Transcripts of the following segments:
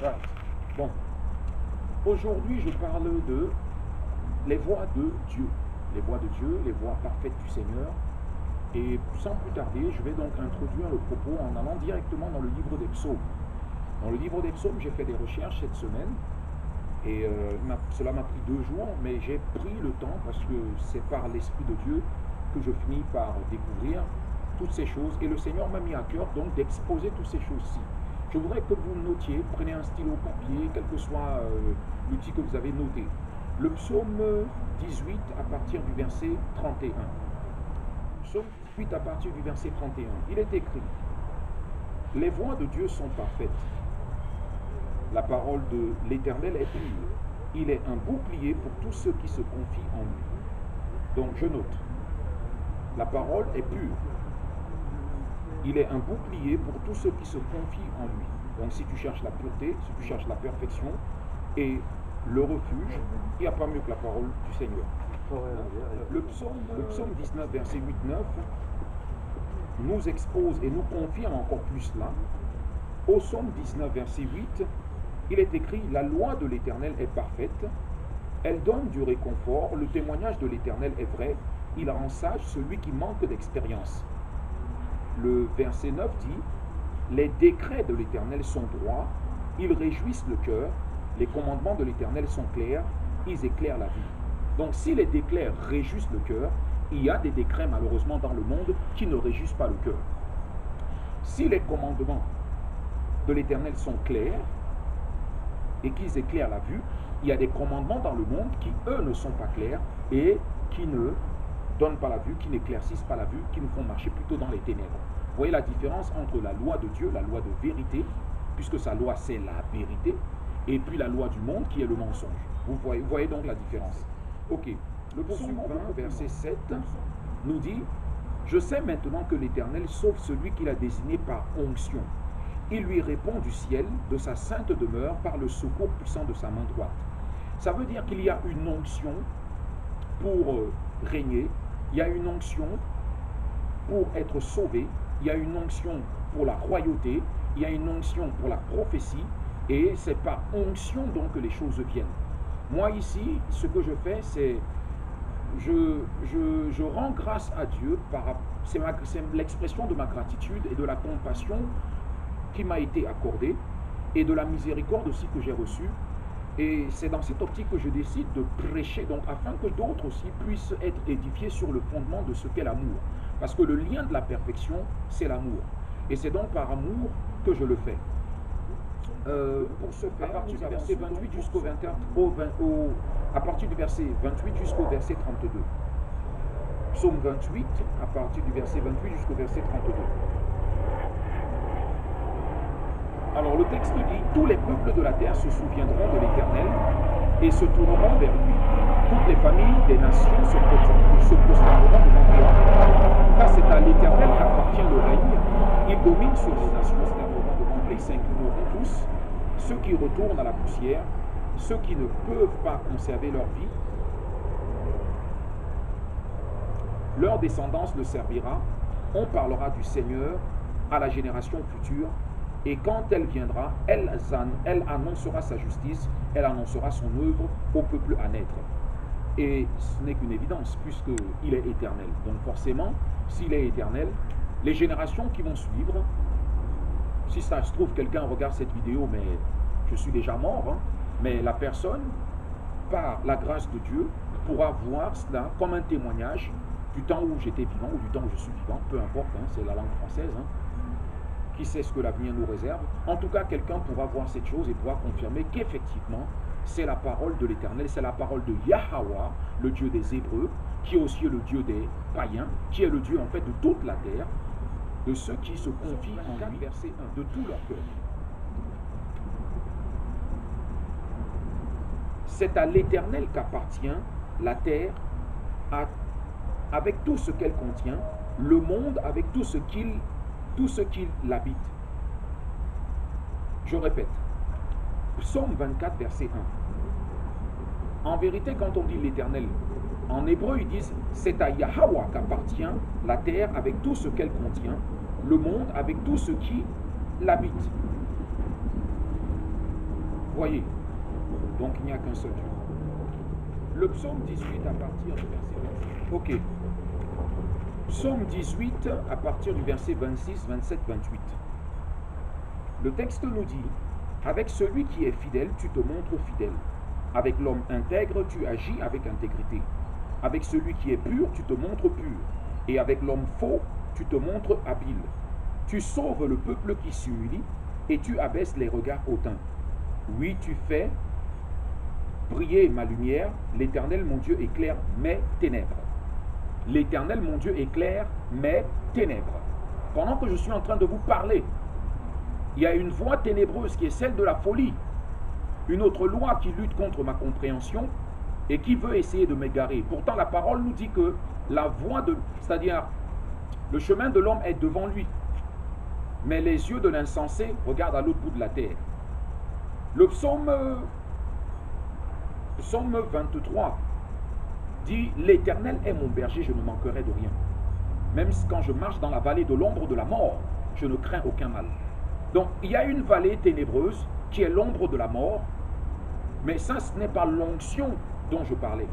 Right. Bon, aujourd'hui je parle de les voies de Dieu. Les voies de Dieu, les voies parfaites du Seigneur. Et sans plus tarder, je vais donc introduire le propos en allant directement dans le livre des psaumes. Dans le livre des psaumes, j'ai fait des recherches cette semaine. Et cela m'a pris 2 jours, mais j'ai pris le temps parce que c'est par l'Esprit de Dieu que je finis par découvrir toutes ces choses. Et le Seigneur m'a mis à cœur donc d'exposer toutes ces choses-ci. Je voudrais que vous notiez, prenez un stylo papier, quel que soit l'outil que vous avez noté. Le psaume 18 à partir du verset 31. Psaume 18 à partir du verset 31. Il est écrit: les voies de Dieu sont parfaites. La parole de l'Éternel est pure. Il est un bouclier pour tous ceux qui se confient en lui. Donc je note, la parole est pure. Il est un bouclier pour tous ceux qui se confient en lui. Donc si tu cherches la pureté, si tu cherches la perfection et le refuge, il n'y a pas mieux que la parole du Seigneur. Le psaume 19, verset 8-9 nous expose et nous confirme encore plus cela. Au psaume 19, verset 8, il est écrit: la loi de l'Éternel est parfaite, elle donne du réconfort, le témoignage de l'Éternel est vrai, il rend sage celui qui manque d'expérience. Le verset 9 dit: les décrets de l'Éternel sont droits, ils réjouissent le cœur, les commandements de l'Éternel sont clairs, ils éclairent la vie. Donc si les décrets réjouissent le cœur, il y a des décrets malheureusement dans le monde qui ne réjouissent pas le cœur. Si les commandements de l'Éternel sont clairs et qu'ils éclairent la vue, il y a des commandements dans le monde qui, eux, ne sont pas clairs et qui ne donnent pas la vue, qui n'éclaircissent pas la vue, qui nous font marcher plutôt dans les ténèbres. Vous voyez la différence entre la loi de Dieu, la loi de vérité, puisque sa loi c'est la vérité, et puis la loi du monde qui est le mensonge. Vous voyez donc la différence. Ok, le psaume 20, verset 7 nous dit: je sais maintenant que l'Éternel sauve celui qu'il a désigné par onction. Il lui répond du ciel, de sa sainte demeure, par le secours puissant de sa main droite. Ça veut dire qu'il y a une onction pour régner, il y a une onction pour être sauvé, il y a une onction pour la royauté, il y a une onction pour la prophétie, et c'est par onction donc que les choses viennent. Moi ici, ce que je fais, c'est je rends grâce à Dieu, c'est l'expression de ma gratitude et de la compassion qui m'a été accordée et de la miséricorde aussi que j'ai reçue. Et c'est dans cette optique que je décide de prêcher, donc afin que d'autres aussi puissent être édifiés sur le fondement de ce qu'est l'amour. Parce que le lien de la perfection, c'est l'amour. Et c'est donc par amour que je le fais. Pour ce faire, à partir du verset 28 jusqu'au 21, à partir du verset 28 jusqu'au verset 32. Psaume 28, à partir du verset 28 jusqu'au verset 32. Alors le texte dit: tous les peuples de la terre se souviendront de l'Éternel et se tourneront vers lui. Toutes les familles des nations se prosterneront devant lui. Car c'est à l'Éternel qu'appartient le règne. Il domine sur les nations, se prosterneront devant lui, s'inclineront tous. Ceux qui retournent à la poussière, ceux qui ne peuvent pas conserver leur vie, leur descendance le servira. On parlera du Seigneur à la génération future. Et quand elle viendra, elle annoncera sa justice, elle annoncera son œuvre au peuple à naître. Et ce n'est qu'une évidence, puisqu'il est éternel. Donc forcément, s'il est éternel, les générations qui vont suivre, si ça se trouve, quelqu'un regarde cette vidéo, mais je suis déjà mort, hein, mais la personne, par la grâce de Dieu, pourra voir cela comme un témoignage du temps où j'étais vivant, ou du temps où je suis vivant, peu importe, hein, c'est la langue française, hein. Qui sait ce que l'avenir nous réserve. En tout cas, quelqu'un pourra voir cette chose et pourra confirmer qu'effectivement, c'est la parole de l'Éternel, c'est la parole de Yahweh, le Dieu des Hébreux, qui est aussi le Dieu des païens, qui est le Dieu en fait de toute la terre, de ceux qui se confient en lui, verset 1, de tout leur cœur. C'est à l'Éternel qu'appartient la terre, avec tout ce qu'elle contient, le monde avec tout ce qu'il l'habite. Je répète, Psaume 24, verset 1. En vérité, quand on dit l'Éternel, en hébreu, ils disent: c'est à Yahweh qu'appartient la terre avec tout ce qu'elle contient, le monde avec tout ce qui l'habite. voyez? Donc il n'y a qu'un seul Dieu. Le psaume 18 à partir du verset 26. Ok. Psaume 18 à partir du verset 26, 27, 28. Le texte nous dit, avec celui qui est fidèle, tu te montres fidèle. Avec l'homme intègre, tu agis avec intégrité. Avec celui qui est pur, tu te montres pur. Et avec l'homme faux, tu te montres habile. Tu sauves le peuple qui s'humilie et tu abaisses les regards hautains. Oui, tu fais briller ma lumière. L'Éternel, mon Dieu, éclaire mes ténèbres. L'Éternel, mon Dieu, éclaire mes ténèbres. Pendant que je suis en train de vous parler, il y a une voix ténébreuse qui est celle de la folie. Une autre loi qui lutte contre ma compréhension et qui veut essayer de m'égarer. Pourtant, la parole nous dit que la voie c'est-à-dire le chemin de l'homme est devant lui. Mais les yeux de l'insensé regardent à l'autre bout de la terre. Le psaume 23 dit « L'Éternel est mon berger, je ne manquerai de rien. Même quand je marche dans la vallée de l'ombre de la mort, je ne crains aucun mal. » Donc, il y a une vallée ténébreuse qui est l'ombre de la mort, mais ça, ce n'est pas l'onction dont je parlais.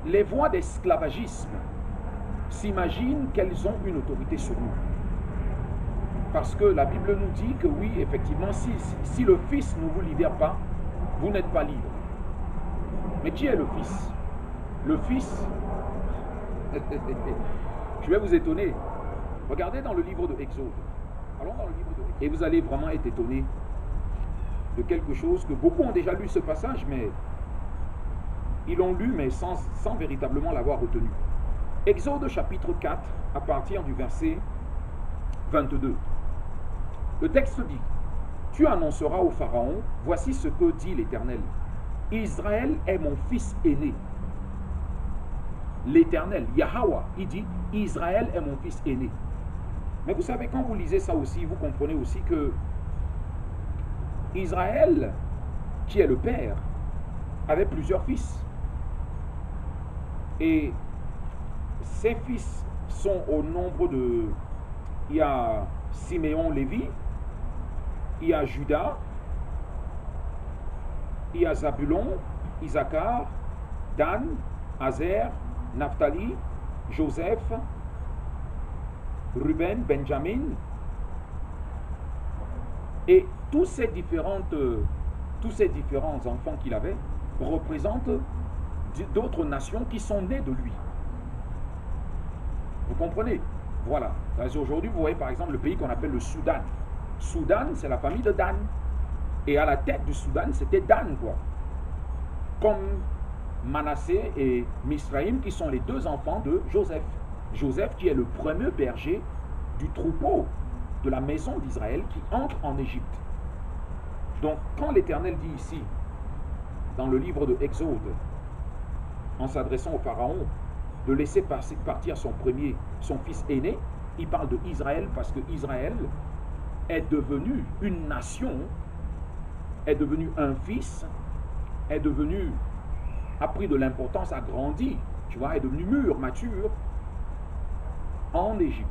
Les voies d'esclavagisme s'imaginent qu'elles ont une autorité sur nous. Parce que la Bible nous dit que oui, effectivement, si le Fils ne vous libère pas, vous n'êtes pas libre. Mais qui est le Fils? Le Fils, je vais vous étonner. Regardez dans le livre de Exode. Allons dans le livre de Exode. Et vous allez vraiment être étonné de quelque chose que beaucoup ont déjà lu ce passage, mais ils l'ont lu, mais sans véritablement l'avoir retenu. Exode chapitre 4, à partir du verset 22. Le texte dit, « Tu annonceras au Pharaon, voici ce que dit l'Éternel. Israël est mon fils aîné. » L'Éternel, Yahweh, il dit, « Israël est mon fils aîné. » Mais vous savez, quand vous lisez ça aussi, vous comprenez aussi que Israël, qui est le père, avait plusieurs fils. Et ces fils sont au nombre de... Il y a Siméon, Lévi, il y a Judas, il y a Zabulon, Issachar, Dan, Azer, Naphtali, Joseph, Ruben, Benjamin. Et tous ces différents enfants qu'il avait représentent d'autres nations qui sont nées de lui. Vous comprenez? Voilà. Aujourd'hui, vous voyez par exemple le pays qu'on appelle le Soudan. Soudan, c'est la famille de Dan. Et à la tête du Soudan, c'était Dan, quoi. Comme Manassé et Misraïm, qui sont les deux enfants de Joseph. Joseph, qui est le premier berger du troupeau de la maison d'Israël qui entre en Égypte. Donc, quand l'Éternel dit ici, dans le livre de Exode, en s'adressant au Pharaon, de laisser partir son fils aîné, il parle de Israël parce que Israël est devenu une nation, est devenu un fils, a pris de l'importance, a grandi, tu vois, est devenu mûr, mature en Égypte.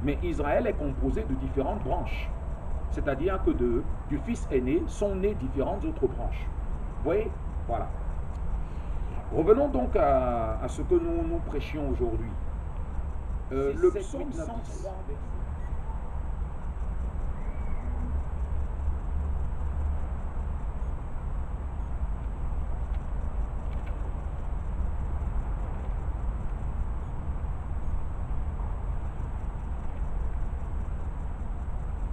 Mais Israël est composé de différentes branches. C'est-à-dire que du fils aîné sont nées différentes autres branches. Vous voyez? Voilà. Revenons donc à ce que nous prêchions aujourd'hui. Le psaume 103,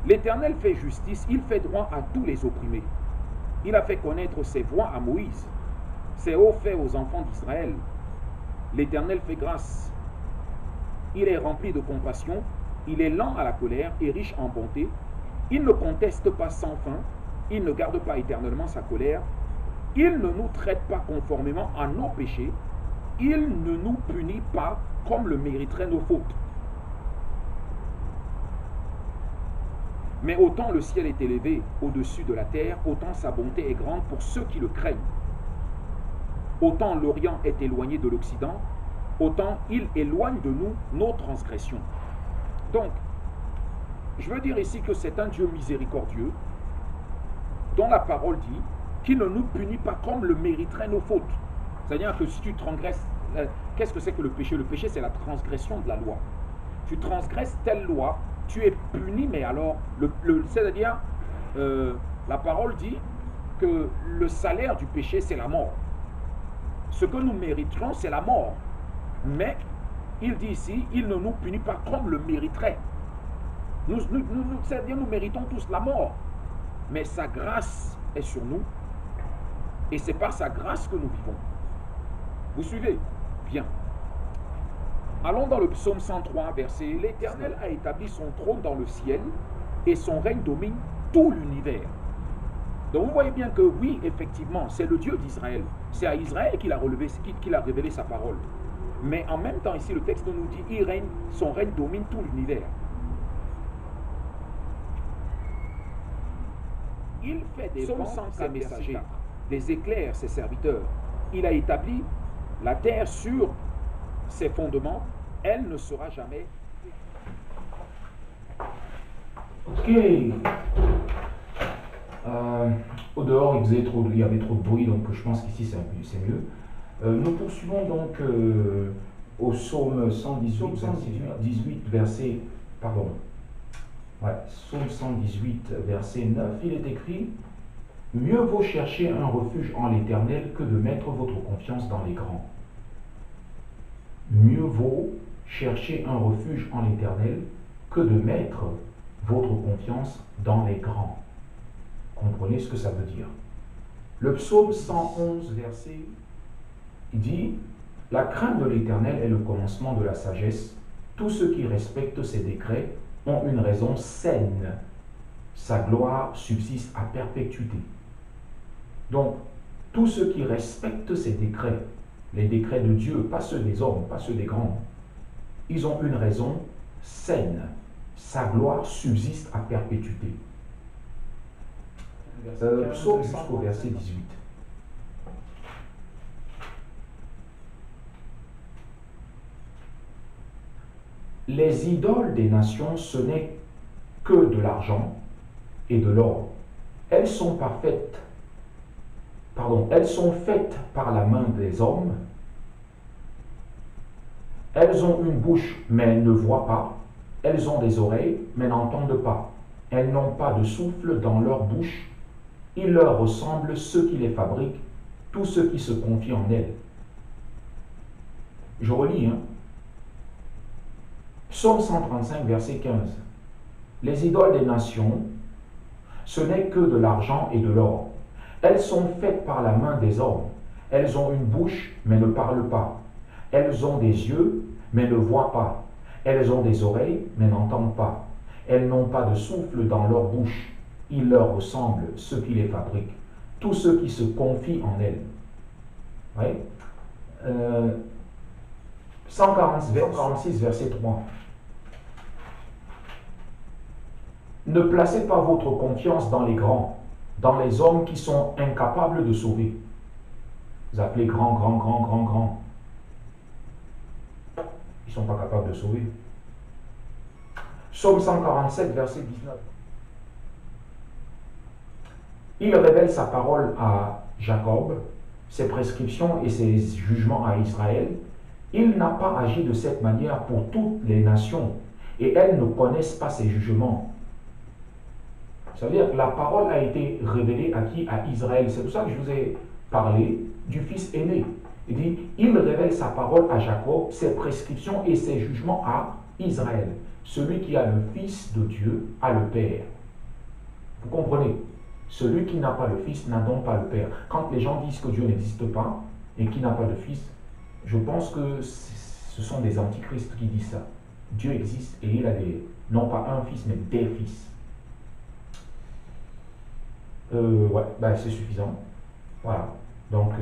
L'Éternel fait justice, il fait droit à tous les opprimés. Il a fait connaître ses voies à Moïse, ses hauts faits aux enfants d'Israël. L'Éternel fait grâce. Il est rempli de compassion, il est lent à la colère et riche en bonté. Il ne conteste pas sans fin, il ne garde pas éternellement sa colère. Il ne nous traite pas conformément à nos péchés, il ne nous punit pas comme le mériteraient nos fautes. Mais autant le ciel est élevé au-dessus de la terre, autant sa bonté est grande pour ceux qui le craignent. Autant l'Orient est éloigné de l'Occident, autant il éloigne de nous nos transgressions. Donc, je veux dire ici que c'est un Dieu miséricordieux dont la parole dit qu'il ne nous punit pas comme le mériteraient nos fautes. C'est-à-dire que si tu transgresses, qu'est-ce que c'est que le péché? Le péché, c'est la transgression de la loi. Tu transgresses telle loi, tu es puni, mais alors, c'est-à-dire, la parole dit que le salaire du péché, c'est la mort. Ce que nous mériterons, c'est la mort. Mais, il dit ici, il ne nous punit pas comme le mériterait. C'est-à-dire, nous méritons tous la mort. Mais sa grâce est sur nous. Et c'est par sa grâce que nous vivons. Vous suivez? Bien. Allons dans le psaume 103, verset. L'Éternel a établi son trône dans le ciel et son règne domine tout l'univers. Donc vous voyez bien que oui, effectivement, c'est le Dieu d'Israël. C'est à Israël qu'il a révélé sa parole. Mais en même temps, ici, le texte nous dit, son règne domine tout l'univers. Il fait des vents ses messagers, des éclairs ses serviteurs. Il a établi la terre sur ses fondements. Elle ne sera jamais. Ok. Au dehors, il y avait trop de bruit, donc je pense qu'ici c'est mieux. Nous poursuivons donc au psaume 118, verset. Pardon. Ouais, psaume 118, verset 9, il est écrit: mieux vaut chercher un refuge en l'Éternel que de mettre votre confiance dans les grands. Mieux vaut chercher un refuge en l'Éternel que de mettre votre confiance dans les grands. Comprenez ce que ça veut dire. Le psaume 111, verset, il dit: la crainte de l'Éternel est le commencement de la sagesse. Tous ceux qui respectent ses décrets ont une raison saine. Sa gloire subsiste à perpétuité. Donc, tous ceux qui respectent ses décrets, les décrets de Dieu, pas ceux des hommes, pas ceux des grands, ils ont une raison saine. Sa gloire subsiste à perpétuité. Psaume jusqu'au verset 18. Les idoles des nations, ce n'est que de l'argent et de l'or. Elles sont faites par la main des hommes. Elles ont une bouche, mais elles ne voient pas. Elles ont des oreilles, mais n'entendent pas. Elles n'ont pas de souffle dans leur bouche. Il leur ressemble ceux qui les fabriquent, tous ceux qui se confient en elles. Je relis, hein. Psaume 135, verset 15. Les idoles des nations, ce n'est que de l'argent et de l'or. Elles sont faites par la main des hommes. Elles ont une bouche, mais ne parlent pas. Elles ont des yeux, mais ne voient pas. Elles ont des oreilles, mais n'entendent pas. Elles n'ont pas de souffle dans leur bouche. Il leur ressemble ceux qui les fabriquent, tous ceux qui se confient en elles. Oui. 146, verset 3. Ne placez pas votre confiance dans les grands, dans les hommes qui sont incapables de sauver. Vous appelez grand. Ils ne sont pas capables de sauver. Psaume 147, verset 19. Il révèle sa parole à Jacob, ses prescriptions et ses jugements à Israël. Il n'a pas agi de cette manière pour toutes les nations, et elles ne connaissent pas ses jugements. Ça veut dire que la parole a été révélée à qui? À Israël. C'est pour ça que je vous ai parlé du fils aîné. Il dit, il révèle sa parole à Jacob, ses prescriptions et ses jugements à Israël. Celui qui a le Fils de Dieu a le Père. Vous comprenez? Celui qui n'a pas le Fils n'a donc pas le Père. Quand les gens disent que Dieu n'existe pas et qu'il n'a pas de Fils, je pense que ce sont des antichrists qui disent ça. Dieu existe et il a non pas un fils, mais des fils. Ouais, c'est suffisant. Voilà. Donc,